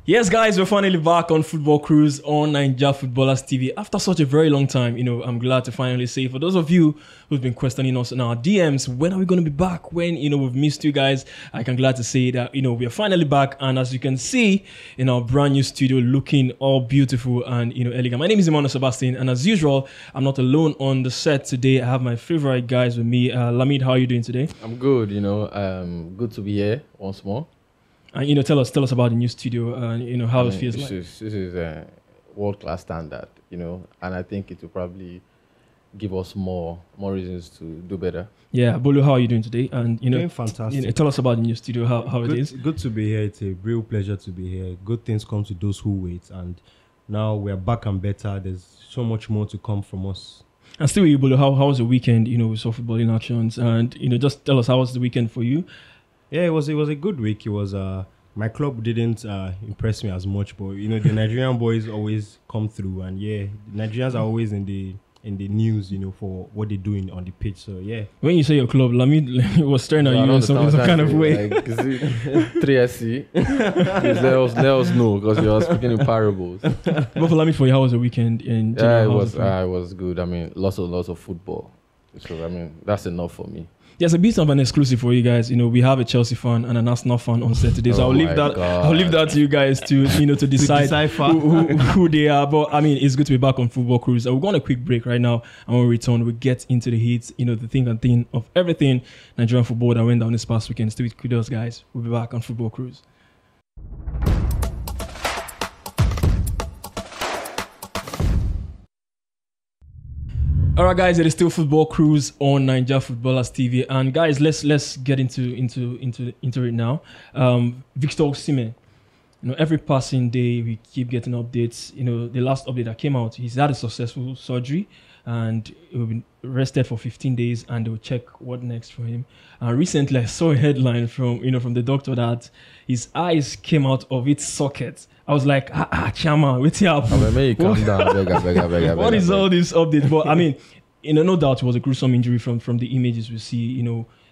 Yes, guys, we're finally back on Football Cruise on Naija Footballers TV after such a very long time. I'm glad to finally say, for those of you who've been questioning us in our DMs, when are we going to be back? When, we've missed you guys. I'm glad to say that, we are finally back. And as you can see in our brand new studio, looking all beautiful and, elegant. My name is Emmanuel Sebastian. And as usual, I'm not alone on the set today. I have my favorite guys with me. Lamid, how are you doing today? I'm good, good to be here once more. And tell us about the new studio and how it feels like. This is a world-class standard, and I think it will probably give us more reasons to do better. Yeah, Bolu, how are you doing today? And doing fantastic. Tell us about the new studio, how it is. Good to be here. It's a real pleasure to be here. Good things come to those who wait, and now we're back and better. There's so much more to come from us. And still, Bolu, how was the weekend? We saw football in actions, and just tell us how was the weekend for you. Yeah, it was a good week. It was my club didn't impress me as much, but the Nigerian boys always come through, and the Nigerians are always in the news, for what they're doing on the pitch. So yeah. When you say your club, Lamid was staring at you in some kind of way. Like, is it 3SC? Please let us know, because you are speaking in parables. But for Lamid, for you, how was the weekend? In general, it was good. Lots of football. So that's enough for me. There's a bit of an exclusive for you guys. We have a Chelsea fan and an Arsenal fan on set today. So I'll leave that to you guys to to decide who they are. But it's good to be back on Football Cruise. We're going on a quick break right now, and when we return, we'll get into the heat, the thing of everything Nigerian football that went down this past weekend. Stay with us, guys. We'll be back on Football Cruise. All right, guys, it is still Football Cruise on Naija Footballers TV, and guys, let's get into it now. Victor Osimhen, every passing day we keep getting updates. The last update that came out, he's had a successful surgery, and he will be rested for 15 days, and they will check what next for him. And recently, I saw a headline from the doctor that his eyes came out of its socket. I was like, Chama, what's happening? Calm down, What is all this update? But no doubt it was a gruesome injury from the images we see.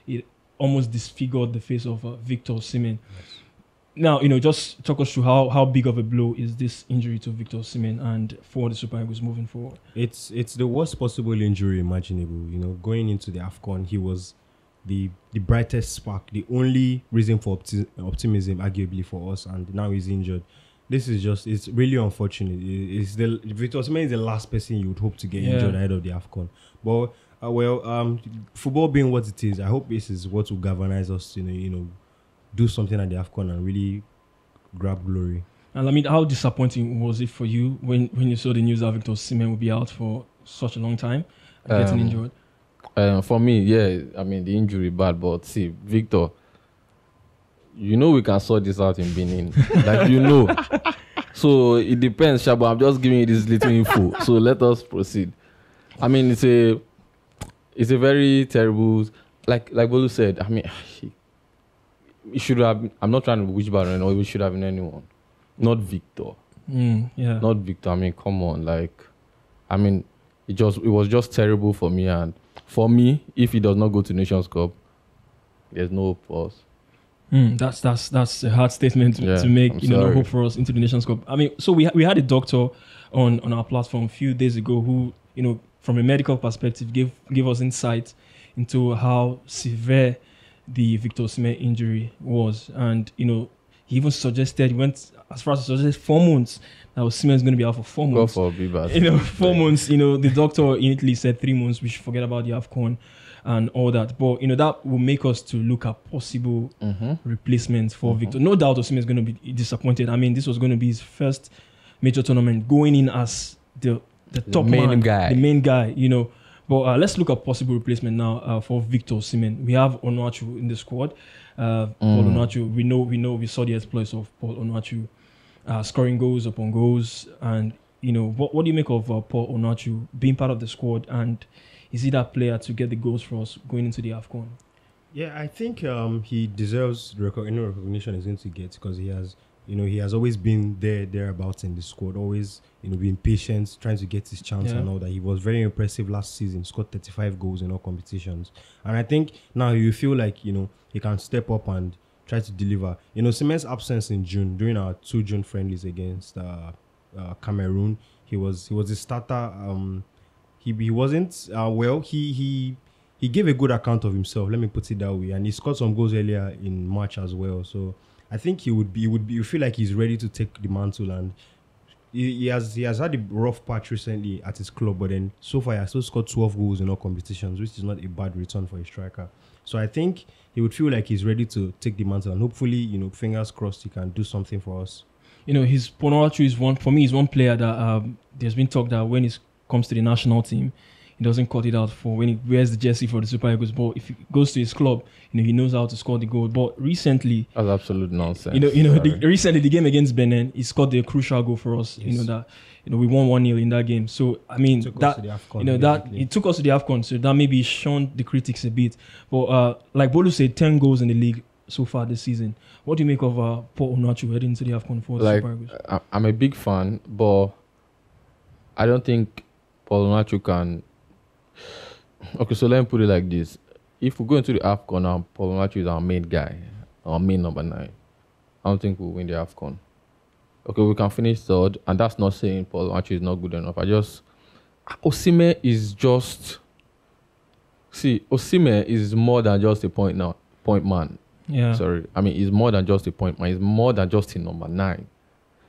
It almost disfigured the face of Victor Osimhen. Yes. Now, just talk us through how big of a blow is this injury to Victor Osimhen and for the Super Eagles moving forward? It's the worst possible injury imaginable. Going into the Afcon, he was the brightest spark, the only reason for optimism, arguably, for us, and now he's injured. This is it's really unfortunate. Victor Osimhen is the last person you would hope to get injured ahead of the Afcon. But football being what it is, I hope this is what will galvanize us to do something at the Afcon and really grab glory. And how disappointing was it for you when you saw the news that Victor Osimhen would be out for such a long time, getting injured? For me, the injury bad, but see, Victor, we can sort this out in Benin. So it depends, Shabo. I'm just giving you this little info. So let us proceed. It's a very terrible, like Bolu said, it should have, I'm not trying to wish bad or it should have been anyone. Not Victor. Not Victor. Come on. It was just terrible for me. And for me, if he does not go to Nations Cup, there's no hope for us. That's a hard statement to make. No hope for us into the Nations Cup. So we had a doctor on our platform a few days ago who, from a medical perspective, gave us insight into how severe the Victor Osimhen injury was, and he even suggested, he went as far as to suggest 4 months. That Osimhen is going to be out for 4 months. Go for Bieber. 4 months. The doctor in Italy said 3 months. We should forget about the Afcon and all that. But that will make us to look at possible replacements for Victor. No doubt Osimhen is going to be disappointed. This was going to be his first major tournament, going in as the top main guy. The main guy, But let's look at possible replacement now for Victor Osimhen. We have Onuachu in the squad. Paul Onuachu, we saw the exploits of Paul Onuachu, scoring goals upon goals. And, what do you make of Paul Onuachu being part of the squad? And is he that player to get the goals for us going into the Afcon? Yeah, I think he deserves the recognition he's going to get, because he has, he has always been thereabouts in the squad, always, being patient, trying to get his chance and all that. He was very impressive last season, scored 35 goals in all competitions. And I think now you feel like, he can step up and, try to deliver. Osimhen's absence in June during our 2 June friendlies against Cameroon, he was the starter. He wasn't well. He gave a good account of himself. Let me put it that way. And he scored some goals earlier in March as well. So I think you feel like he's ready to take the mantle, and he has had a rough patch recently at his club, but then so far he has still scored 12 goals in all competitions, which is not a bad return for a striker. So I think he would feel like he's ready to take the mantle, and hopefully, fingers crossed, he can do something for us. His Ponoachu is one player that there's been talk that when it comes to the national team, he doesn't cut it out for when he wears the jersey for the Super Eagles. But if he goes to his club, he knows how to score the goal. But recently, that's absolute nonsense. Recently the game against Benin, he scored the crucial goal for us. Yes. We won 1-0 in that game. So I mean It took us to the Afcon, it took us to the Afcon. So that maybe shunned the critics a bit. But like Bolu said, 10 goals in the league so far this season. What do you make of Paul Onuachu heading into the Afcon for the Super Eagles? I'm a big fan, but I don't think Paul Onuachu can. Okay, so let me put it like this: if we go into the Afcon now, Paul Onuachu is our main guy, our main number 9. I don't think we'll win the Afcon. Okay, we can finish third, and that's not saying Paul Onuachu is not good enough. Osimhen is just. See, Osimhen is more than just a point man. Yeah. Sorry. I mean, he's more than just a point man. He's more than just a number 9.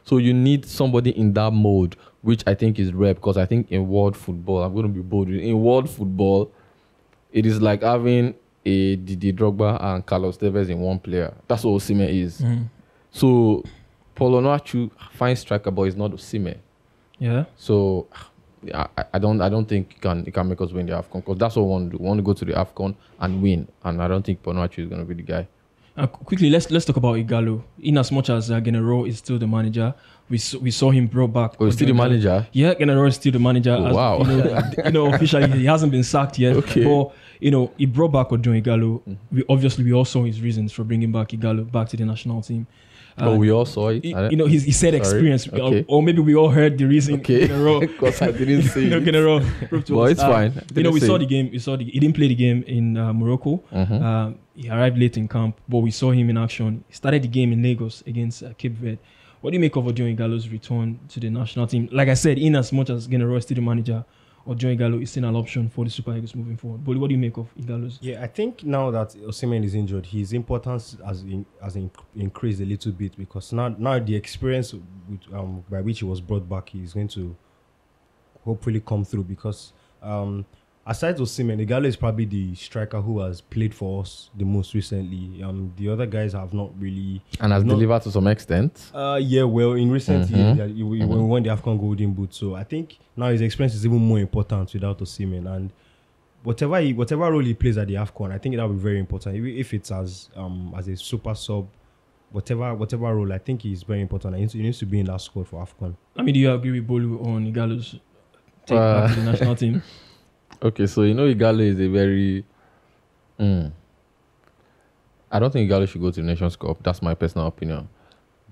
So you need somebody in that mode, which I think is rare, because I think in world football, I'm going to be bold. In world football, it is like having a Didier Drogba and Carlos Tevez in one player. That's what Osimhen is. Mm. So Paul Onuachu, fine striker, but he's not Osimhen. Yeah. So I don't think he can make us win the Afcon, because that's what we want to do. We want to go to the Afcon and win, and I don't think Paul Onuachu is going to be the guy. Quickly, let's talk about Igalo. In as much as Genero is still the manager, we saw him brought back. Oh, he's still the manager? Yeah, Genero is still the manager. Oh, wow. Officially he hasn't been sacked yet. Okay. But he brought back Odun Igalo. We all saw his reasons for bringing back Igalo back to the national team. We all saw it. He said experience, Okay. or maybe we all heard the reason. Okay, because I didn't see it. Genero. Well, it's fine. We saw the game. He didn't play the game in Morocco. Mm-hmm. He arrived late in camp, but we saw him in action. He started the game in Lagos against Cape Verde. What do you make of Odun Igalo's return to the national team? Like I said, in as much as Genero is still the manager, Odun Igalo is still an option for the Super Eagles moving forward. But what do you make of Igalo's? Yeah, I think now that Osimhen is injured, his importance has increased a little bit, because now the experience by which he was brought back is going to hopefully come through, because aside Osimhen, Igalo is probably the striker who has played for us the most recently. The other guys have not really, and has delivered to some extent. In recent years, we won the Afcon Golden Boot. So I think now his experience is even more important without Osimhen, and whatever role he plays at the Afcon, I think that will be very important. If it's as a super sub, whatever role, I think he's very important. He needs to be in that squad for Afcon. I mean, do you agree with Bolu on Igalo's take back to the national team? Okay, so Igalo is a very. I don't think Igalo should go to the Nations Cup. That's my personal opinion.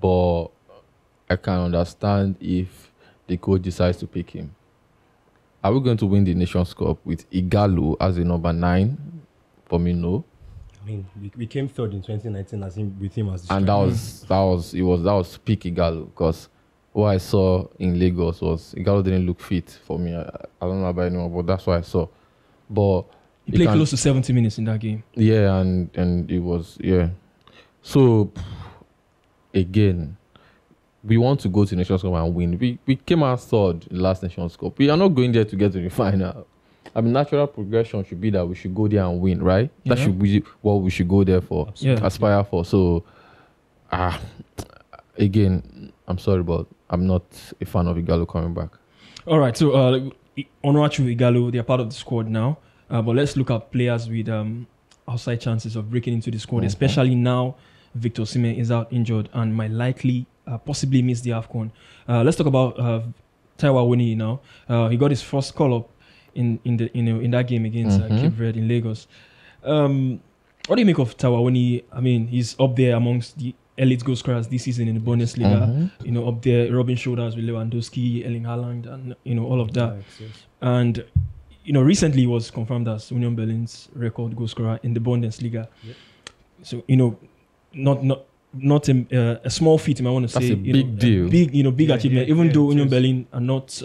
But I can understand if the coach decides to pick him. Are we going to win the Nations Cup with Igalo as a number 9? For me, no. I mean, we came third in 2019 with him as the and that was peak Igalo, because what I saw in Lagos was Igalo didn't look fit for me. I don't know about anyone, but that's what I saw. But he played close to 70 minutes in that game. Yeah, and it was, yeah. So, again, we want to go to Nations Cup and win. We came out third in the last Nations Cup. We are not going there to get to the final. I mean, natural progression should be that we should go there and win, right? Yeah. That should be what we should go there for, aspire for. So, again, I'm sorry, but I'm not a fan of Igalo coming back. All right, so Onuachu, Igalo, they're part of the squad now. But let's look at players with outside chances of breaking into the squad, especially now Victor Osimhen is out injured and might likely possibly miss the Afcon. Let's talk about Taiwo Awoniyi now. He got his first call-up in that game against Cape Verde in Lagos. What do you make of Taiwo Awoniyi? I mean, he's up there amongst the elite goal scorers this season in the Bundesliga. Up there, rubbing shoulders with Lewandowski, Erling Haaland, and all of that. Yes. And recently he was confirmed as Union Berlin's record goal scorer in the Bundesliga. Yep. So not a small feat. I want to That's say a big deal. Big achievement. Even though Union it is. Berlin are not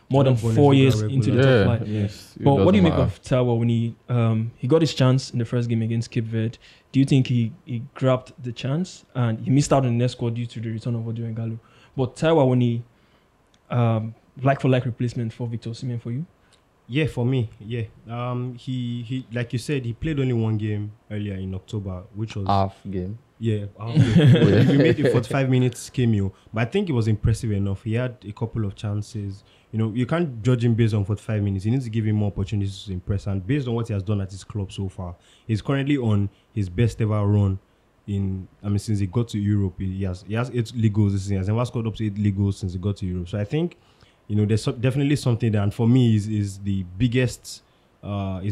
more than Not 4 years Bundesliga into the regular. top flight. Yes. But what do you make of Taiwo when he got his chance in the first game against Cape Verde? Do you think he grabbed the chance and he missed out on the next squad due to the return of Odio and Gallo? But Taiwo when he like for like replacement for Victor Osimhen for you? Yeah, for me, yeah. He like you said, he played only one game earlier in October, which was half game. yeah. He made the 45 minutes cameo, but I think it was impressive enough. He had a couple of chances. You know, you can't judge him based on 45 minutes. You need to give him more opportunities to impress. And based on what he has done at his club so far, he's currently on his best ever run since he got to Europe. He has 8 league goals this season. He has never scored up to 8 league goals since he got to Europe. So I think, you know, there's definitely something there. And for me, is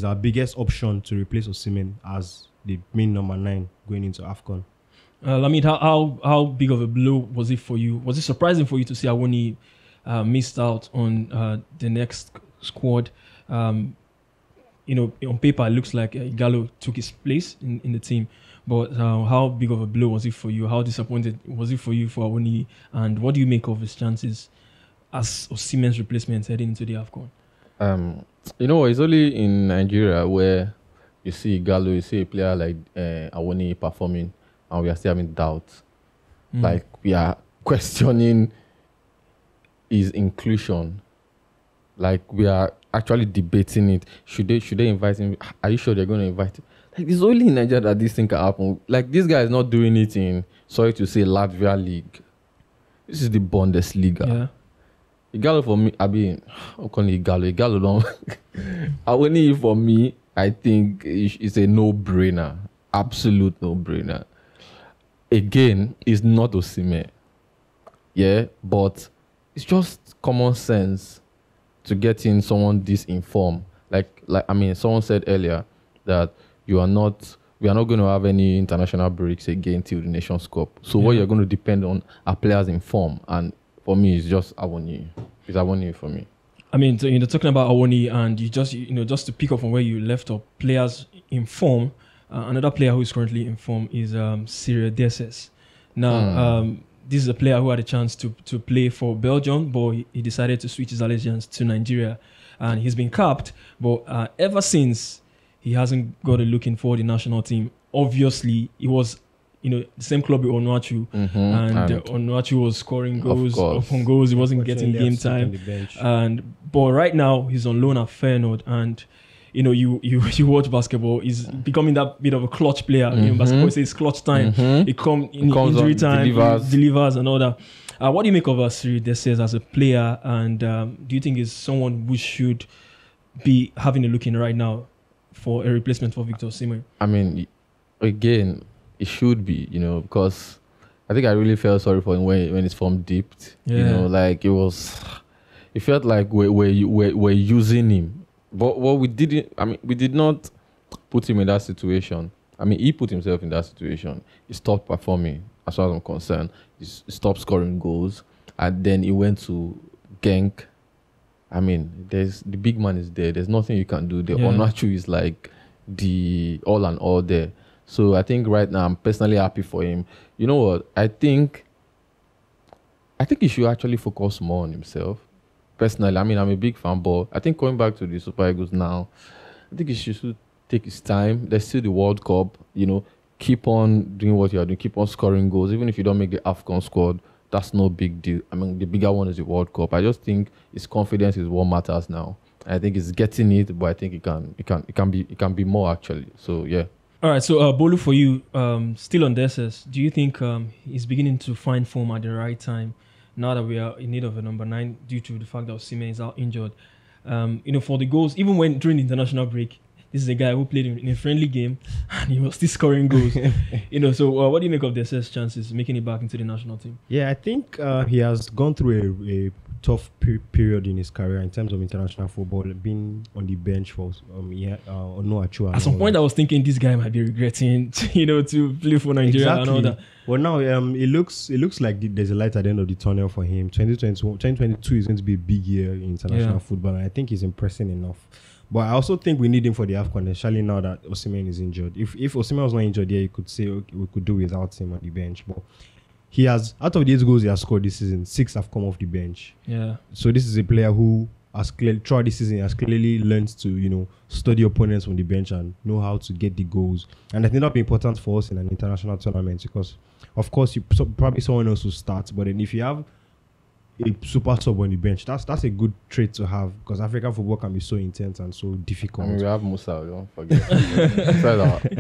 our biggest option to replace Osimhen as the main number 9 going into Afcon. Lamid, how big of a blow was it for you? Was it surprising for you to see Awoni missed out on the next squad? You know, on paper, it looks like Gallo took his place in the team. But how big of a blow was it for you? How disappointed was it for you for Awoni? And what do you make of his chances as Osimhen's replacement heading into the Afcon? You know, it's only in Nigeria where you see Gallo, you see a player like Awoni performing, and we are still having doubts. Like, we are questioning his inclusion. Like, we are actually debating it. Should they invite him? Are you sure they're going to invite him? Like, it's only in Nigeria that this thing can happen. Like, this guy is not doing it in, sorry to say, Latvia League. This is the Bundesliga. Yeah. Igalo for me, I'm calling it Igalo don't. Awoni for me, I think it's a no-brainer. Absolute no-brainer. Again, it's not Osimhen. Yeah, but it's just common sense to get in someone this informed. Someone said earlier that we are not going to have any international breaks again till the Nations Cup. So what you're going to depend on are players in form, and for me, it's just Awoni. It's Awoni for me. I mean, so, talking about Awoni, and just to pick up on where you left off, players in form. Another player who is currently in form is Cyril Dessers. Now, this is a player who had a chance to play for Belgium, but he decided to switch his allegiance to Nigeria, and he's been capped. But ever since, he hasn't got a look in for the national team. Obviously, he was the same club with Onuachu, and Onuachu was scoring goals upon goals. He wasn't getting game time, but right now he's on loan at Feyenoord, and you watch basketball. He's becoming that bit of a clutch player. Basketball says clutch time. It comes in injury time, delivers and all that. What do you make of Cyril Dessers as a player, and do you think is someone we should be having a look in right now for a replacement for Victor Osimhen? I mean, again, it should be, because I think I really felt sorry for him when his form dipped. Like it felt like we're using him. But what we didn't, we did not put him in that situation. He put himself in that situation. He stopped performing, as far as I'm concerned. He stopped scoring goals. And then he went to Genk. The big man is there. There's nothing you can do. The Onuachu is like the all and all there. So I think right now I'm personally happy for him. You know what? I think he should actually focus more on himself. Personally, I'm a big fan, but I think going back to the Super Eagles now, I think he should take his time. There's still the World Cup. Keep on doing what you are doing. Keep on scoring goals. Even if you don't make the Afcon squad, that's no big deal. The bigger one is the World Cup. I just think his confidence is what matters now. I think he's getting it, but I think it can be more actually. So yeah. All right, so Bolu, for you, still on Dessers, do you think he's beginning to find form at the right time now that we are in need of a number 9 due to the fact that Osimhen is out injured? For the goals, even when during the international break, this is a guy who played in a friendly game and he was still scoring goals. So what do you make of Dessers' chances making it back into the national team? Yeah, I think he has gone through a tough period in his career in terms of international football, being on the bench for Onuachu. At some point, I was thinking this guy might be regretting, to play for Nigeria and all that. Well, now it looks like there's a light at the end of the tunnel for him. 2022 is going to be a big year in international football, and I think he's impressing enough. But I also think we need him for the Afcon, especially now that Osimhen is injured. If Osimhen was not injured, yeah, you could say okay, we could do without him on the bench. But he has, out of the 8 goals he has scored this season, 6 have come off the bench. Yeah. So this is a player who has clearly, throughout this season, has clearly learned to, study opponents from the bench and know how to get the goals. And I think that'll be important for us in an international tournament because, of course, probably someone else will start. But then if you have a super sub on the bench, that's a good trait to have because African football can be so intense and so difficult. I mean, we have Musa, don't forget.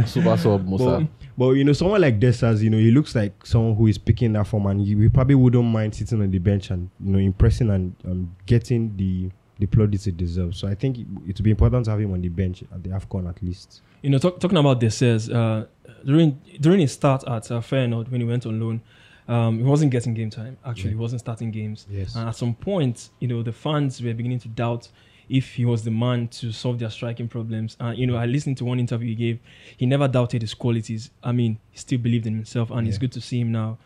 Super sub Musa. But someone like Dessas, he looks like someone who is picking that form and we probably wouldn't mind sitting on the bench and impressing and getting the plaudits it deserves. So I think it would be important to have him on the bench at the Afcon at least. Talking about Dessas, during his start at Feyenoord when he went on loan, he wasn't getting game time. Actually, he wasn't starting games. Yes. And at some point, the fans were beginning to doubt if he was the man to solve their striking problems. I listened to one interview he gave. He never doubted his qualities. I mean, he still believed in himself, and it's good to see him now,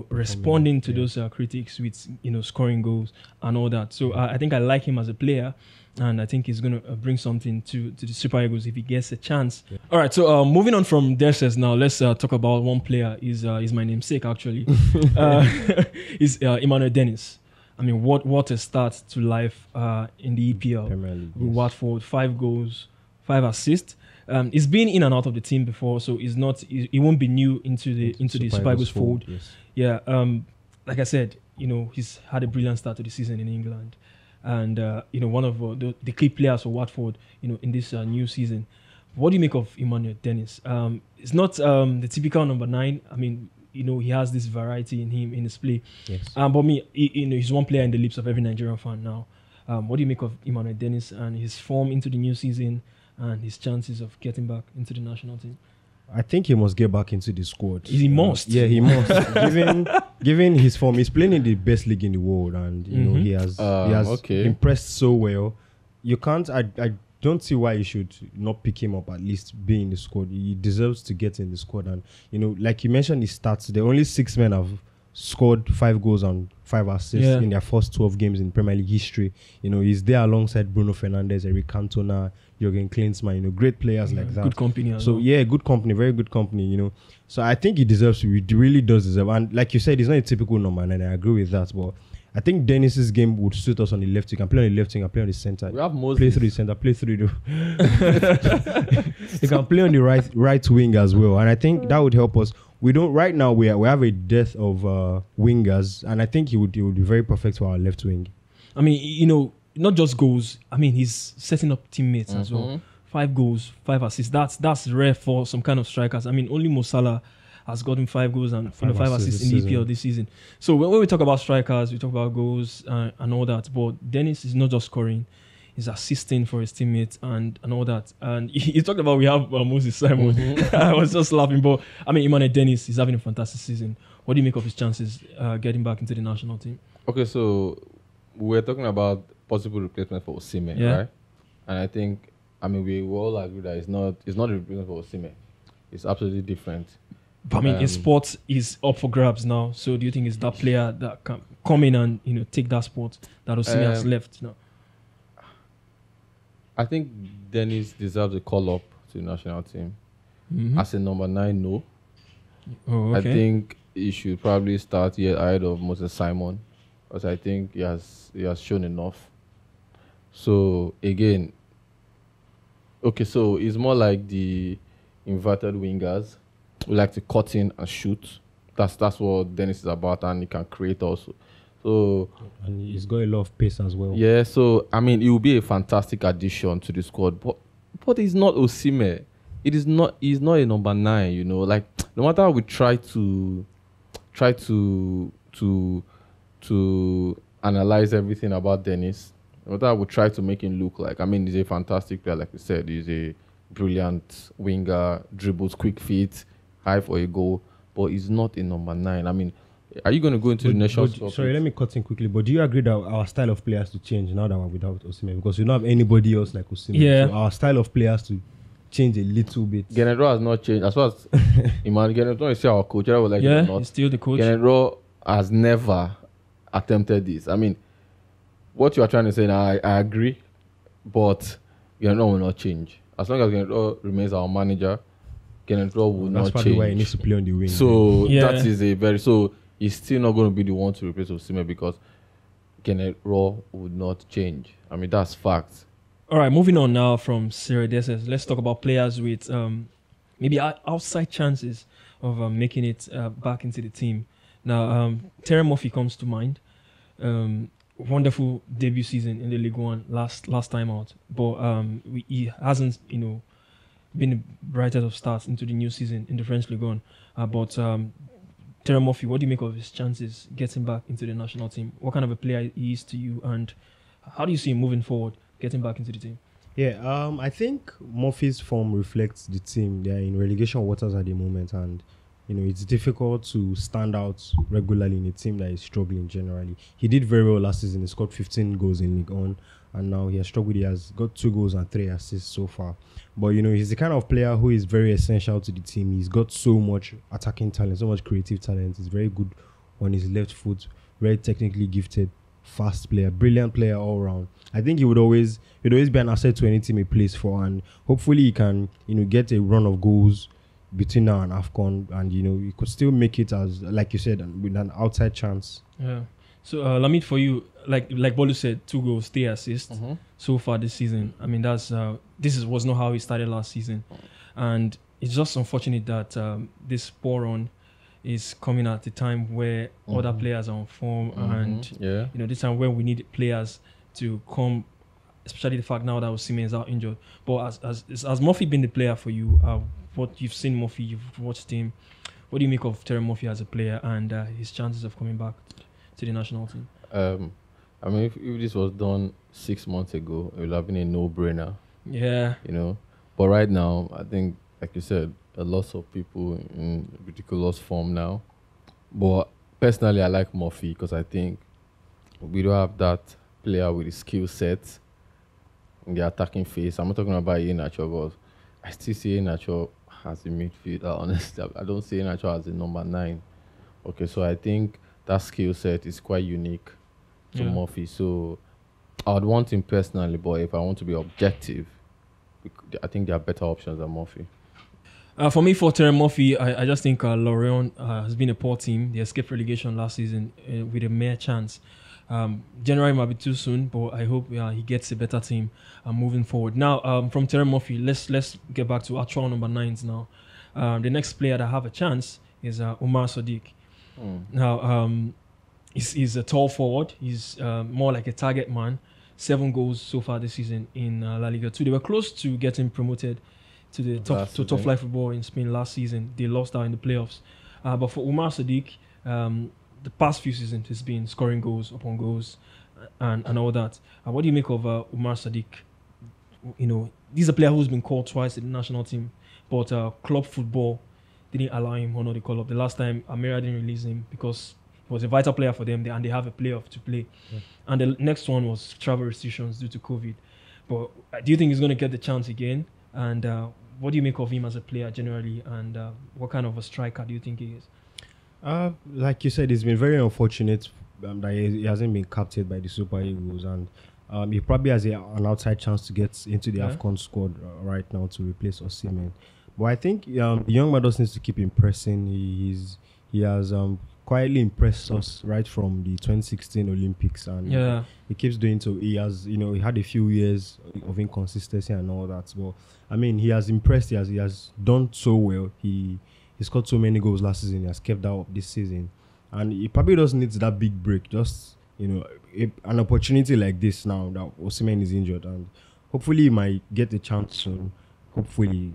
responding to those critics with, scoring goals and all that. So I think I like him as a player, and I think he's going to bring something to the Super Eagles if he gets a chance. Yeah. All right, so moving on from Dessas now, let's talk about one player. Is my namesake, actually. Is Emmanuel Dennis. I mean, what a start to life in the EPL. With Watford, 5 goals, 5 assists. He's been in and out of the team before, so he won't be new into the Super Eagles fold. Yes. Yeah, like I said, he's had a brilliant start to the season in England, and one of the key players for Watford, in this new season. What do you make of Emmanuel Dennis? It's not the typical number 9. I mean, he has this variety in his play. Yes. But he's one player in the lips of every Nigerian fan now. What do you make of Emmanuel Dennis and his form into the new season and his chances of getting back into the national team? I think he must get back into the squad. He must. Yeah, he must. given his form, he's playing in the best league in the world, and he has impressed so well. You can't. I don't see why you should not pick him up, at least be in the squad. He deserves to get in the squad, and like you mentioned, his stats. The only 6 men have scored 5 goals and 5 assists in their first 12 games in Premier League history. He's there alongside Bruno Fernandes, Eric Cantona, Jurgen Klinsmann, great players like that. Good company. Good company, very good company, So I think he deserves to. He really does deserve. And like you said, he's not a typical number 9. I agree with that. But I think Dennis's game would suit us on the left. You can play on the left, you can play on the center. We have Moses. Play through the center, play through the... You can play on the right wing as well. And I think that would help us. We don't right now. We have a dearth of wingers, and I think he would be very perfect for our left wing. I mean, not just goals. I mean, he's setting up teammates as well. 5 goals, 5 assists. That's rare for some kind of strikers. I mean, only Mo Salah has gotten 5 goals and 5 assists in the EPL this season. So when we talk about strikers, we talk about goals and all that. But Dennis is not just scoring. He's assisting for his teammates and all that. And he talked about we have Moses Simon. I was just laughing. But, I mean, Emmanuel Dennis is having a fantastic season. What do you make of his chances getting back into the national team? Okay, so we're talking about possible replacement for Osimhen, right? And I think, we all agree that it's not a replacement for Osimhen. It's absolutely different. But, I mean, his spot is up for grabs now. So do you think it's that player that can come in and, take that spot that Osimhen has left now? I think Dennis deserves a call up to the national team. As a number 9, no. Oh, okay. I think he should probably start here ahead of Moses Simon, because I think he has shown enough. So again, so it's more like the inverted wingers who like to cut in and shoot. That's what Dennis is about, and he can create also. So, and he's got a lot of pace as well. Yeah, so it will be a fantastic addition to the squad, but he's not Osimhen. He's not a number 9. Like no matter how we try to analyze everything about Dennis, no matter how we try to make him look like. He's a fantastic player, like you said. He's a brilliant winger, dribbles, quick feet, high for a goal, but he's not a number 9. Are you going to go into the Nations Cup? Sorry, let me cut in quickly. But do you agree that our style of play has to change now that we're without Osimhen? Because we don't have anybody else like Osimhen. Yeah. So our style of play has to change a little bit. Genedro has not changed. As far as Genedro is our coach, I would like yeah, not. He's still the coach. Genedro has never attempted this. What you are trying to say now, I agree. But Gennaro will not change. As long as Gennaro remains our manager, Gennaro will That's not probably change. why he needs to play on the wing. So Yeah. that is a very so he's still not going to be the one to replace Osimhen because Gennaro would not change. I mean that's fact. All right, moving on now from Serie D. Let's talk about players with maybe outside chances of making it back into the team. Now, Terry Murphy comes to mind. Wonderful debut season in the League One last time out, but he hasn't, been the brightest of starts into the new season in the French League One. But Terry Murphy, what do you make of his chances getting back into the national team? What kind of a player he is to you, and how do you see him moving forward, getting back into the team? Yeah, I think Murphy's form reflects the team. They're in relegation waters at the moment, and it's difficult to stand out regularly in a team that is struggling generally. He did very well last season. He scored 15 goals in League One, and now he has struggled. He has got 2 goals and 3 assists so far. But he's the kind of player who is very essential to the team. He's got so much attacking talent, so much creative talent. He's very good on his left foot, very technically gifted, fast player, brilliant player all around. I think he would always be an asset to any team he plays for, and hopefully he can get a run of goals between now and Afcon, and he could still make it as, like you said, with an outside chance. Yeah. So Lamid, for you, like Bolu said, 2 goals, 3 assists so far this season. I mean, was not how he started last season, and it's just unfortunate that this poor run is coming at a time where other players are on form, and this time where we need players to come, especially the fact now that Osimhen'S out injured. But as Murphy been the player for you, what you've seen Murphy, you've watched him, what do you make of Terry Murphy as a player and his chances of coming back to the national team? I mean, if this was done 6 months ago, it would have been a no-brainer. Yeah. But right now, I think, like you said, a lot of people in ridiculous form now. But personally, I like Murphy because I think we don't have that player with the skill set in the attacking phase. I'm not talking about Iheanacho, but I still see Iheanacho as a midfielder, honestly. I don't see Iheanacho as a number 9. Okay, so I think that skill set is quite unique to Murphy. So I would want him personally, but if I want to be objective, I think there are better options than Murphy. For me, for Terry Murphy, I just think Lorient has been a poor team. They escaped relegation last season with a mere chance. January might be too soon, but I hope he gets a better team moving forward. Now, from Terry Murphy, let's get back to actual number 9s now. The next player that have a chance is Omar Sadiq. Now, he's a tall forward. He's more like a target man. 7 goals so far this season in La Liga 2. They were close to getting promoted to the top flight football in Spain last season. They lost out in the playoffs. But for Omar Sadiq, the past few seasons has been scoring goals upon goals and all that. What do you make of Omar Sadiq? He's a player who's been called twice to the national team, but club football didn't allow him honor the call-up. The last time, Almeria didn't release him because he was a vital player for them, and they have a playoff to play. Yeah. And the next one was travel restrictions due to COVID. But do you think he's going to get the chance again? And what do you make of him as a player generally? And what kind of a striker do you think he is? Like you said, it's been very unfortunate that he hasn't been captured by the Super Eagles, and he probably has an outside chance to get into the Afcon squad right now to replace Osimhen. But I think the young man just needs to keep impressing. He has quietly impressed us right from the 2016 Olympics, and he keeps doing so. He has, he had a few years of inconsistency and all that. But I mean, he has impressed. He has done so well. He scored so many goals last season. He has kept that up this season, and he probably just needs that big break. Just an opportunity like this now that Osimhen is injured, and hopefully he might get a chance soon. Hopefully,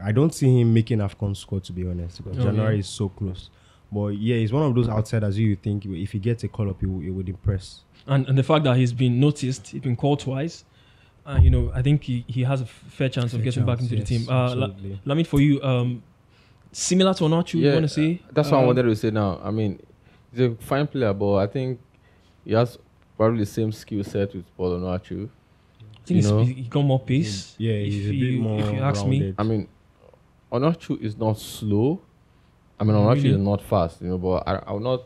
I don't see him making Afcon squad, to be honest, because January is so close. But yeah, he's one of those outsiders you think if he gets a call up, he would impress. And the fact that he's been noticed, he's been called twice, I think he has a fair chance of getting back into the team. Lamid, for you, similar to Onachu, you want to say? That's what I wanted to say now. I mean, he's a fine player, but I think he has probably the same skill set with Paul Onachu. I think he got more pace. Yeah, he's a bit more if you ask rounded. me. I mean, Onachu is not slow. I mean, Onachu is not fast, but I will not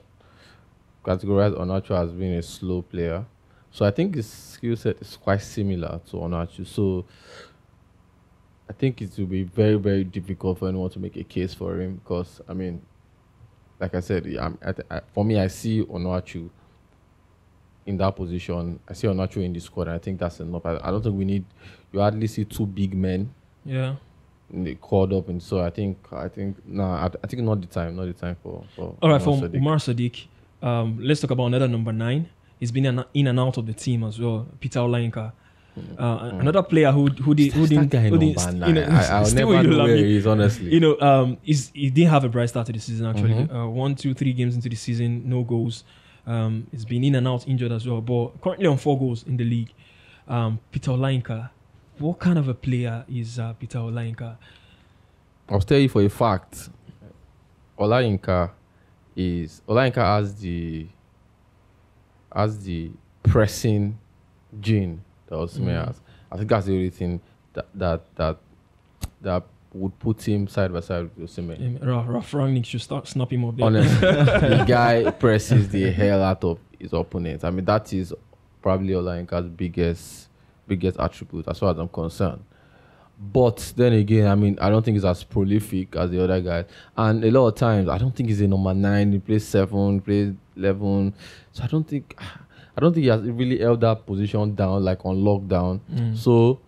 categorize Onachu as being a slow player. So I think his skill set is quite similar to Onachu. So I think it will be very, very difficult for anyone to make a case for him because, I mean, like I said, for me, I see Onachu in that position. I see Onachu in the squad, and I think that's enough. I don't think you hardly see two big men. Yeah. Called up, and so I think not the time for all right, for Sadiq. Omar Sadiq, let's talk about another number 9. He's been in and out of the team as well. Peter Lanka, another player who didn't I'll never know where he is, honestly. He didn't have a bright start to the season actually. 1, 2, 3 games into the season, no goals. He's been in and out, injured as well, but currently on 4 goals in the league. Peter Lanka, what kind of a player is Peter Lanka? I'll tell you for a fact. Olayinka has the pressing gene that Osimhen has. I think that's the only thing that would put him side by side with Osimhen. Ralph Rangnick should start snapping him up there. Honestly, the guy presses the hell out of his opponent. I mean, that is probably Olayinka's biggest attribute as far as I'm concerned. But then again, I mean, I don't think he's as prolific as the other guys. And a lot of times, I don't think he's a number 9. He plays 7, plays 11. So I don't think he has really held that position down, like on lockdown. So,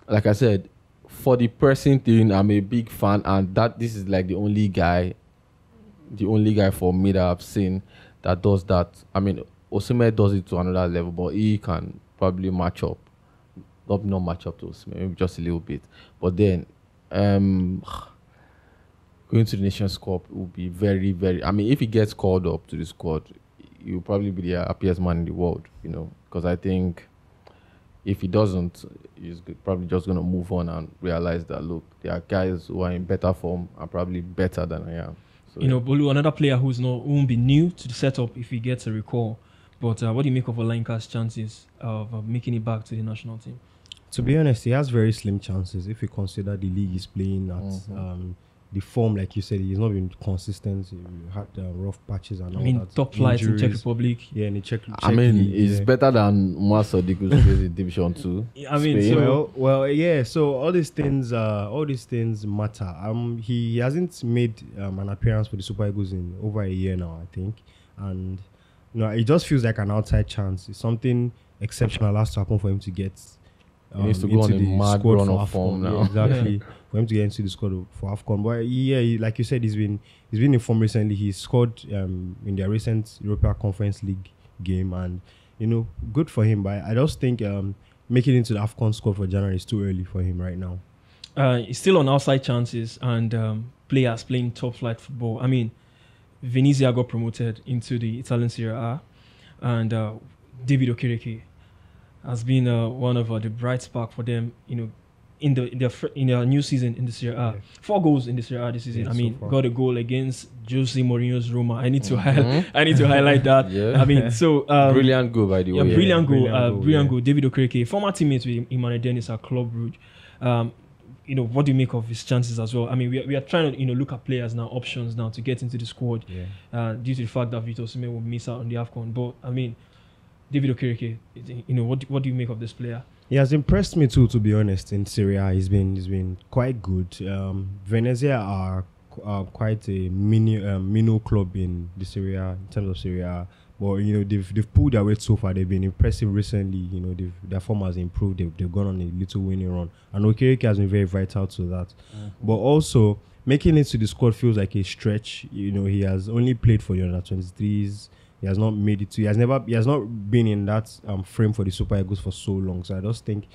like I said, for the pressing thing, I'm a big fan. And this is like the only guy for me that I've seen that does that. I mean, Osimhen does it to another level, but he can probably match up. Not match up to Osimhen, maybe just a little bit. But then, going to the Nations Cup will be very, very... I mean, if he gets called up to the squad, he'll probably be the happiest man in the world, because I think if he doesn't, he's probably just going to move on and realize that, look, there are guys who are in better form and probably better than I am. So, Bolu, another player won't be new to the setup if he gets a recall. But what do you make of Olayinka's chances of making it back to the national team? To be honest, he has very slim chances if you consider the league he's playing at. The form, like you said, he's not been consistent. He had rough patches and all that. Top flights in Czech Republic. Yeah, in the Czech I mean, league, he's better than Omar Sadiq, who plays in Division 2. I mean, Spain. Yeah. So all these things matter. He hasn't made an appearance for the Super Eagles in over a year now, I think, and it just feels like an outside chance. It's something exceptional has to happen for him to get. He needs to go on a mad run of form now. Yeah, exactly. For him to get into the squad for Afcon. But like you said, he's been in form recently. He scored in their recent European Conference League game, and good for him. But I just think making it into the Afcon squad for January is too early for him right now. He's still on outside chances and players playing top flight football. I mean, Venezia got promoted into the Italian Serie A, and David Okereke has been one of the bright spark for them, in their new season in the Serie A. 4 goals in the Serie A this season. Yeah, I mean, so got a goal against Jose Mourinho's Roma. I need to highlight that. Yeah. I mean, so brilliant goal, by the way. Yeah, brilliant Brilliant goal. David Okereke, former teammates with Emmanuel Dennis at Club Brugge. What do you make of his chances as well? I mean, we are trying to look at players now, options now to get into the squad. Due to the fact that Victor Osimhen will miss out on the Afcon. But I mean, David Okereke, what do you make of this player? He has impressed me too, to be honest. In Serie A, he's been quite good. Venezia are quite a minnow club in the Serie A, in terms of Serie A. But they've pulled their weight so far. They've been impressive recently. Their form has improved. They've gone on a little winning run, and Okereke has been very vital to that. But also making it to the squad feels like a stretch. He has only played for the under-23s. He has not made it to. He has not been in that frame for the Super Eagles for so long. So I just think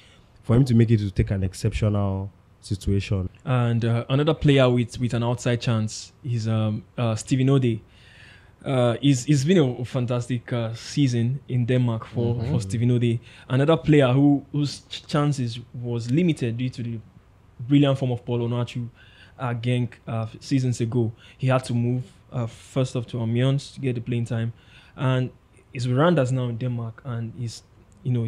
for him to make it to take an exceptional situation. And another player with an outside chance is Stevie Nothi. It's been a fantastic season in Denmark for Stevie Nothi. Another player whose chances was limited due to the brilliant form of Paul Onachu at Genk seasons ago. He had to move first off to Amiens to get the playing time. And he's with Randers now in Denmark, and he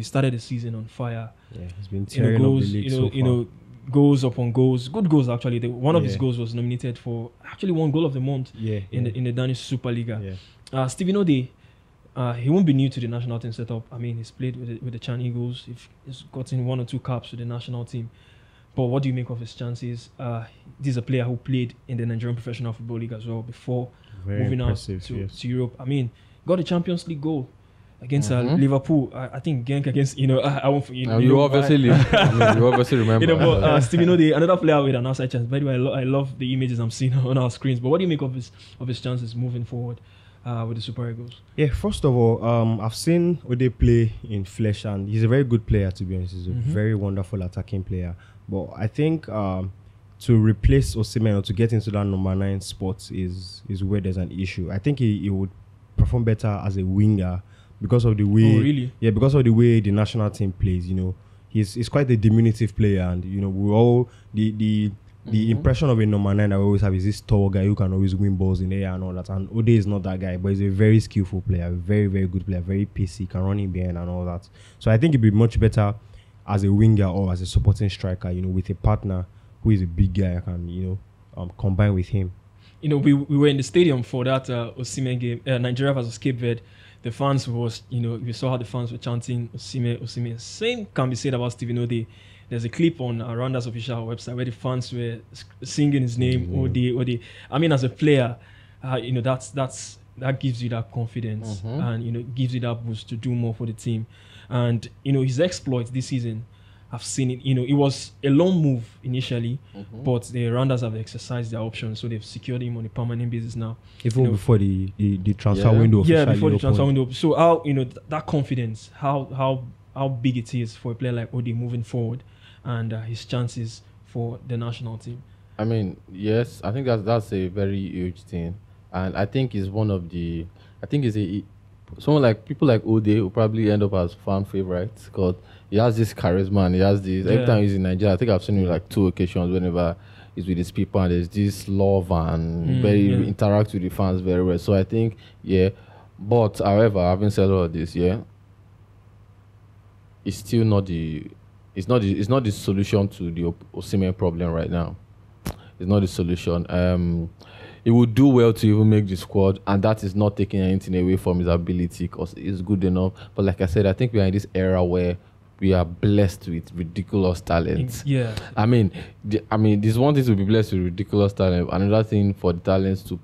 started the season on fire. Yeah, he's been tearing up the league so far. Goals upon goals, good goals actually. One of his goals was nominated for actually one goal of the month in the Danish Superliga. Yeah. Stevie Nothi, He won't be new to the national team setup. I mean, he's played with the Chan Eagles. He's gotten 1 or 2 caps with the national team. But what do you make of his chances? This is a player who played in the Nigerian Professional Football League as well before moving out to Europe. I mean, got a Champions League goal against Liverpool. I think Genk against, I won't forget. You obviously remember. But Stevie Nothi, another player with an outside chance. By the way, I love the images I'm seeing on our screens. But what do you make of his chances moving forward with the Super Eagles? Yeah, first of all, I've seen Ode play in flesh, and he's a very good player, to be honest. He's a very wonderful attacking player. But I think to replace Osimhen or to get into that number 9 spot is where there's an issue. I think he would perform better as a winger because of the way. Oh, really? Yeah, because of the way the national team plays. He's quite a diminutive player, and we all the impression of a number 9 that we always have is this tall guy who can always win balls in the air and all that. And Ode is not that guy, but he's a very skillful player, very, very good player, very pacey, can run in behind and all that. So I think it'd be much better as a winger or as a supporting striker, with a partner who is a big guy, I can, combine with him. We were in the stadium for that Osimhen game, Nigeria versus Cape Verde. The fans we saw how the fans were chanting Osimhen, Osimhen. Same can be said about Stevie Nothi. There's a clip on Rwanda's official website where the fans were singing his name, Ode. I mean, as a player, that gives you that confidence and gives you that boost to do more for the team. And his exploits this season, I've seen it. It was a long move initially, but the Rwandans have exercised their options, so they've secured him on a permanent basis now. Even before the transfer window. Yeah, before the transfer window. So how that confidence, how big it is for a player like Ode moving forward, and his chances for the national team. I mean, yes, I think that's a very huge thing, and I think it's one of the. I think it's someone like people like Ode will probably end up as fan favorites because he has this charisma and he has this. Every time he's in Nigeria, I think I've seen him like 2 occasions whenever he's with his people, and there's this love and interact with the fans very well. So I think but however, having said all of this, it's still not the. It's not the solution to the Osimhen problem right now. It's not the solution. He would do well to even make the squad, and that is not taking anything away from his ability because it's good enough. But like I said, I think we are in this era where we are blessed with ridiculous talents. Yeah. I mean, this one thing to be blessed with ridiculous talent. Another thing for the talents to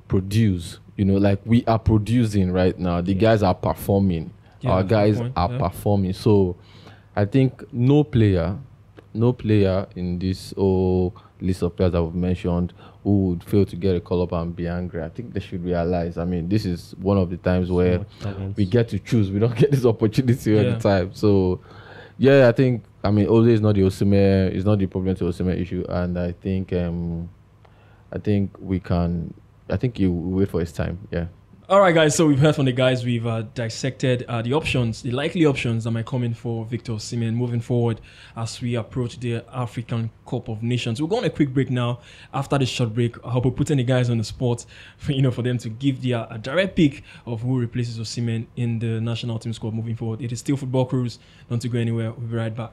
produce. Like we are producing right now. The guys are performing. Our guys are performing. So I think no player in this list of players that we've mentioned who would fail to get a call up and be angry. I think they should realize. I mean, this is one of the times where we get to choose. We don't get this opportunity all the time. So, I think. I mean, Ode is not the Osimhen. It's not the problem to Osimhen issue, and I think we can. I think you wait for his time. Yeah. All right, guys. So we've heard from the guys. We've dissected the likely options that might come in for Victor Osimhen moving forward as we approach the African Cup of Nations. We'll go on a quick break now. After this short break, I hope we're putting the guys on the spot for them to give their direct pick of who replaces Osimhen in the national team squad moving forward. It is still Football Cruise. Don't go anywhere. We'll be right back.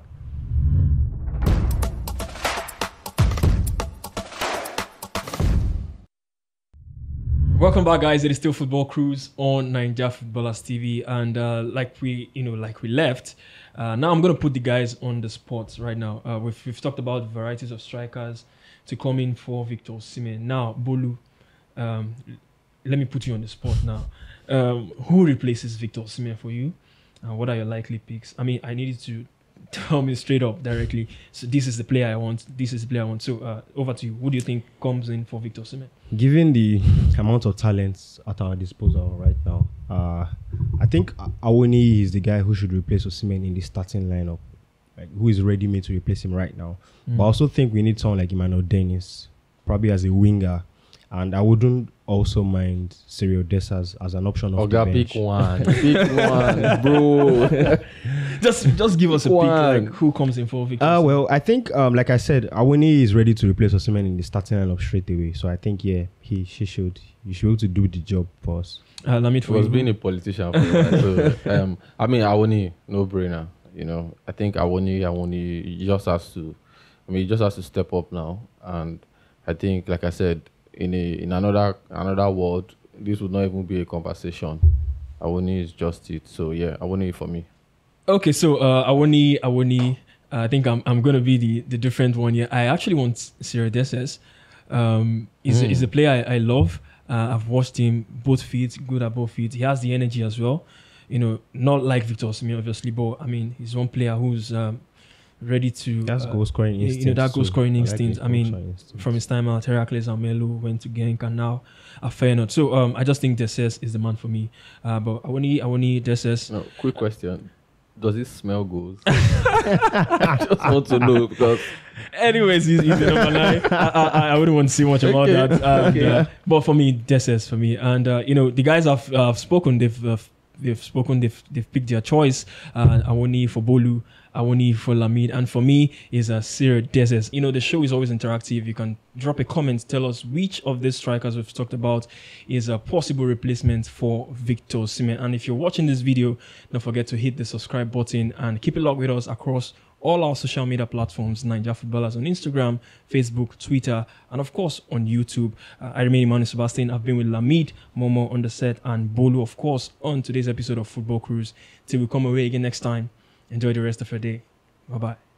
Welcome back, guys. It is still Football Cruise on Naija Footballers TV, and like we left. Now I'm gonna put the guys on the spot right now. We've talked about varieties of strikers to come in for Victor Osimhen. Now, Bolu, let me put you on the spot now. Who replaces Victor Osimhen for you? What are your likely picks? I mean, I need you to tell me straight up directly. So this is the player I want. This is the player I want. So over to you. Who do you think comes in for Victor Osimhen? Given the amount of talents at our disposal right now, I think Awoni is the guy who should replace Osimhen in the starting lineup, like who is ready made to replace him right now. But I also think we need someone like Emmanuel Dennis, probably as a winger. And I wouldn't also mind Cyril Dessers as an option of the bench. Pick one, bro. just give us a pick, like who comes in for Victor. Well, I think, like I said, Awoni is ready to replace Osimhen in the starting lineup straight away. So I think, you should be able to do the job for us. Lamid was being a politician for a while. So, I mean, Awoni, no brainer. I think Awoni, he just has to step up now. And I think, like I said, in another world, this would not even be a conversation. Awoni is just it. So yeah, Awoni for me. Okay, so Awoni. I think I'm gonna be the different one here. I actually want Cyril Dessers. He's a player I love. I've watched him both feet, good at both feet. He has the energy as well. You know, not like Victor Osimhen, obviously, but I mean, he's one player who's ready to. That's goal scoring instinct. You know, that goal scoring instinct. Like I mean, from his time at Heracles and Melo, went to Genk and now at Feyenoord. So I just think Dessers is the man for me. But Awoni Dessers. No, quick question. Does it smell goals? I just want to know because. Anyways, he's the number 9. I wouldn't want to say much about that. And, but for me, Dessers for me. And you know, the guys have spoken. They've spoken. They've picked their choice. Awoni for Bolu, Awoni for Lamid, and for me is Cyril Dessers. You know, the show is always interactive. You can drop a comment, tell us which of these strikers we've talked about is a possible replacement for Victor Osimhen. And if you're watching this video, don't forget to hit the subscribe button and keep it locked with us across all our social media platforms, Naija Footballers on Instagram, Facebook, Twitter, and of course on YouTube. I remain Emmanuel Sebastian. I've been with Lamid, Momo on the set, and Bolu, of course, on today's episode of Football Cruise. Till we come away again next time, enjoy the rest of your day. Bye-bye.